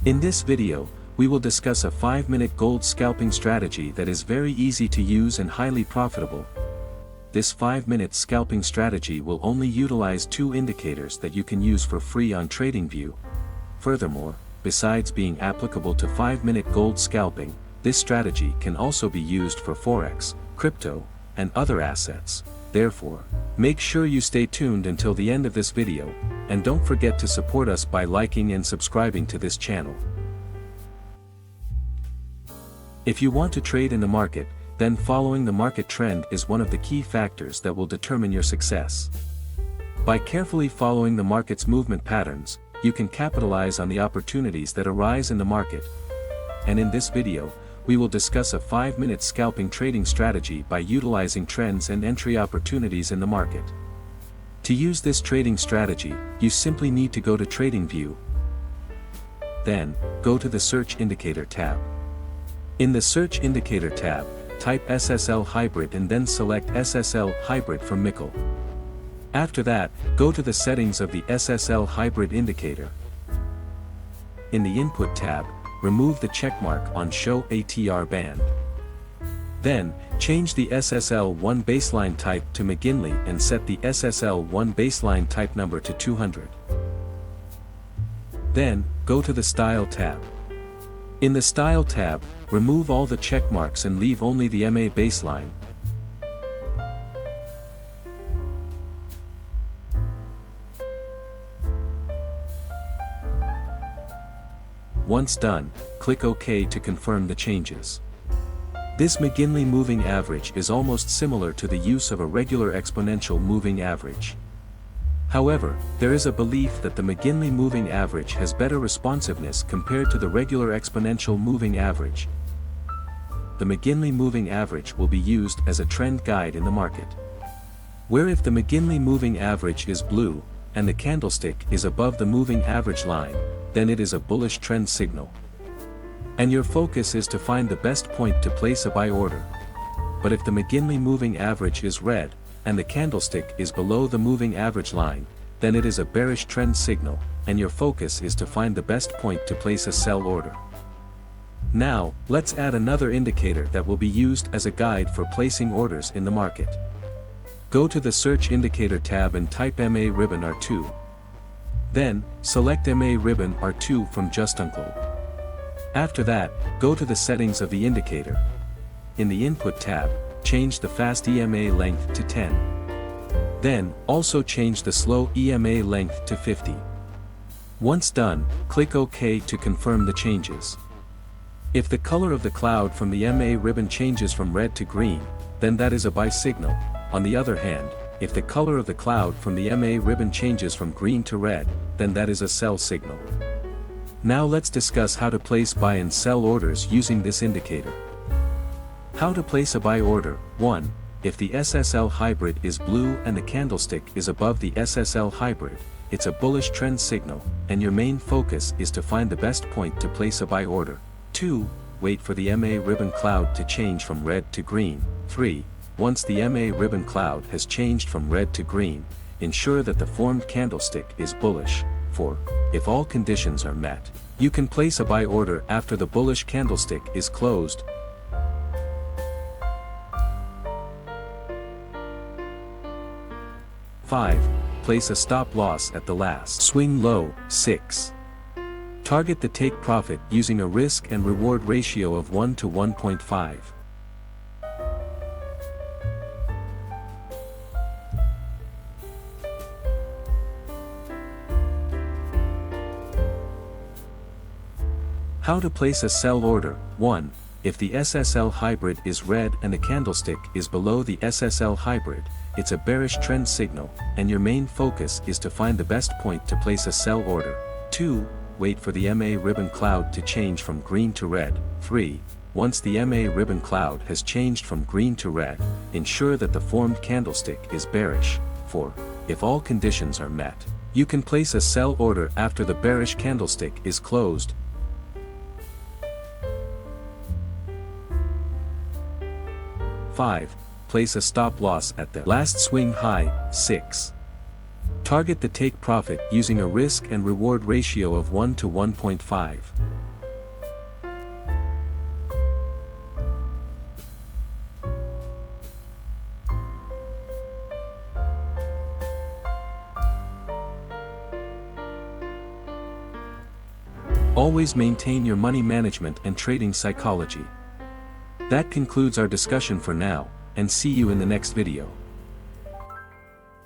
In this video, we will discuss a 5-minute gold scalping strategy that is very easy to use and highly profitable. This 5-minute scalping strategy will only utilize 2 indicators that you can use for free on TradingView. Furthermore, besides being applicable to 5-minute gold scalping, this strategy can also be used for Forex, crypto, and other assets. Therefore, make sure you stay tuned until the end of this video, and don't forget to support us by liking and subscribing to this channel. If you want to trade in the market, then following the market trend is one of the key factors that will determine your success. By carefully following the market's movement patterns, you can capitalize on the opportunities that arise in the market. And in this video, we will discuss a 5-minute scalping trading strategy by utilizing trends and entry opportunities in the market. To use this trading strategy, you simply need to go to TradingView. Then, go to the Search Indicator tab. In the Search Indicator tab, type SSL Hybrid and then select SSL Hybrid from Mihkel. After that, go to the settings of the SSL Hybrid Indicator. In the Input tab, remove the checkmark on Show ATR Band. Then, change the SSL1 baseline type to McGinley and set the SSL1 baseline type number to 200. Then, go to the Style tab. In the Style tab, remove all the checkmarks and leave only the MA baseline. Once done, click OK to confirm the changes. This McGinley moving average is almost similar to the use of a regular exponential moving average. However, there is a belief that the McGinley moving average has better responsiveness compared to the regular exponential moving average. The McGinley moving average will be used as a trend guide in the market. Where if the McGinley moving average is blue, and the candlestick is above the moving average line, then it is a bullish trend signal. And your focus is to find the best point to place a buy order. But if the McGinley moving average is red, and the candlestick is below the moving average line, then it is a bearish trend signal, and your focus is to find the best point to place a sell order. Now, let's add another indicator that will be used as a guide for placing orders in the market. Go to the Search Indicator tab and type MA ribbon R2. Then, select MA ribbon R2 from Justunclel. After that, go to the settings of the indicator. In the Input tab, change the fast EMA length to 10. Then, also change the slow EMA length to 50. Once done, click OK to confirm the changes. If the color of the cloud from the MA ribbon changes from red to green, then that is a buy signal. On the other hand, if the color of the cloud from the MA ribbon changes from green to red, then that is a sell signal. Now let's discuss how to place buy and sell orders using this indicator. How to place a buy order. 1. If the SSL Hybrid is blue and the candlestick is above the SSL Hybrid, it's a bullish trend signal, and your main focus is to find the best point to place a buy order. 2. Wait for the MA ribbon cloud to change from red to green. 3. Once the MA ribbon cloud has changed from red to green, ensure that the formed candlestick is bullish. 4. If all conditions are met, you can place a buy order after the bullish candlestick is closed. 5. Place a stop loss at the last swing low. 6. Target the take profit using a risk and reward ratio of 1 to 1.5. How to place a sell order. 1. If the SSL Hybrid is red and the candlestick is below the SSL Hybrid, it's a bearish trend signal, and your main focus is to find the best point to place a sell order. 2. Wait for the MA ribbon cloud to change from green to red. 3. Once the MA ribbon cloud has changed from green to red, ensure that the formed candlestick is bearish. 4. If all conditions are met, you can place a sell order after the bearish candlestick is closed. 5. Place a stop loss at the last swing high. 6. Target the take profit using a risk and reward ratio of 1 to 1.5. Always maintain your money management and trading psychology. That concludes our discussion for now, and see you in the next video.